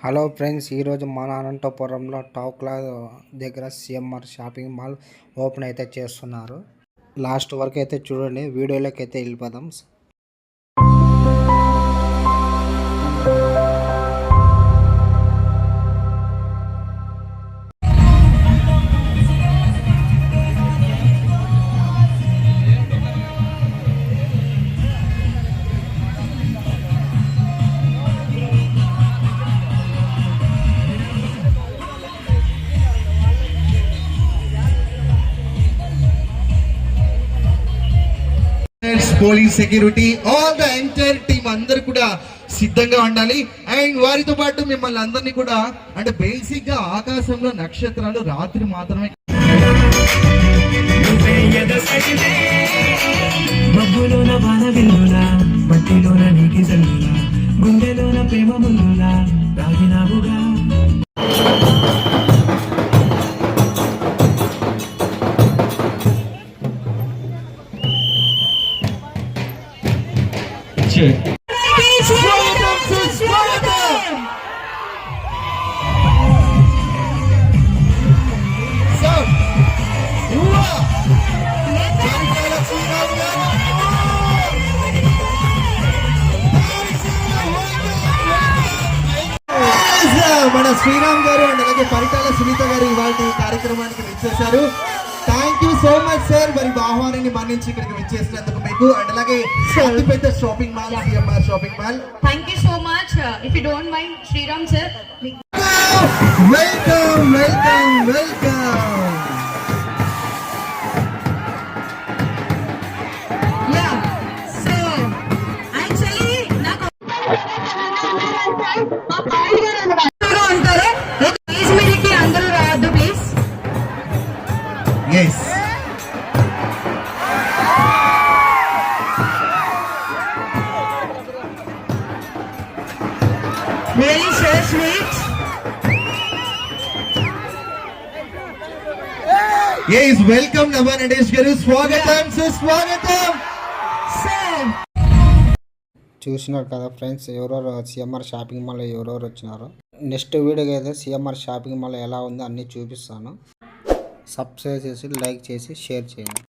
Hello friends, ఈరోజు మన అనంతపురంలో టౌక్లా దగ్గర సిఎంఆర్ షాపింగ్ మాల్ ఓపెన్ అయితే చేస్తున్నారు. లాస్ట్ వరకు అయితే చూడండి. వీడియోలోకి అయితే వెళ్ళిపోదాం. Police security all the entire team అందరు కూడా సిద్ధంగా ఉండాలి. అండ్ వారితో పాటు మిమ్మల్ని అందరినీ కూడా అంటే బేసిక్ గా ఆకాశంలో నక్షత్రాలు రాత్రి మాత్రమే మబ్బులోన వాన విల్లులా మట్టిలోన నీటి జల్లులా గుండెలోన ప్రేమ ముల్లులా రాగినావుగా. మన శ్రీరామ్ గారు అండ్ అలాగే పరిటాల సునీత గారు ఇవాళ కార్యక్రమానికి విచ్చేశారు. Thank you so much sir. మరి ఆహ్వానాన్ని మన్నించి ఇక్కడికి విచ్చేసినందుకు మీకు అండ్ అలాగే అతిపెద్ద shopping mall CMR shopping mall. Thank you so much. If you don't mind, Sriram sir. Welcome welcome welcome. Yeah. So, actually, నాకు అంటారు. ప్లీజ్ మీదకి అందరూ రావద్దు please. Yes Really so sweet. Yes welcome నమా నటేష్ గారు. స్వాగతం సుస్వాగతం. చూసినారు కదా ఫ్రెండ్స్, ఎవరెవరు సిఎంఆర్ షాపింగ్ మాల్ ఎవరెవరు వచ్చినారో. నెక్స్ట్ వీడియోకి అయితే సిఎంఆర్ షాపింగ్ మాల్ ఎలా ఉందో అన్నీ చూపిస్తాను. సబ్స్క్రైబ్ చేసి లైక్ చేసి షేర్ చేయండి.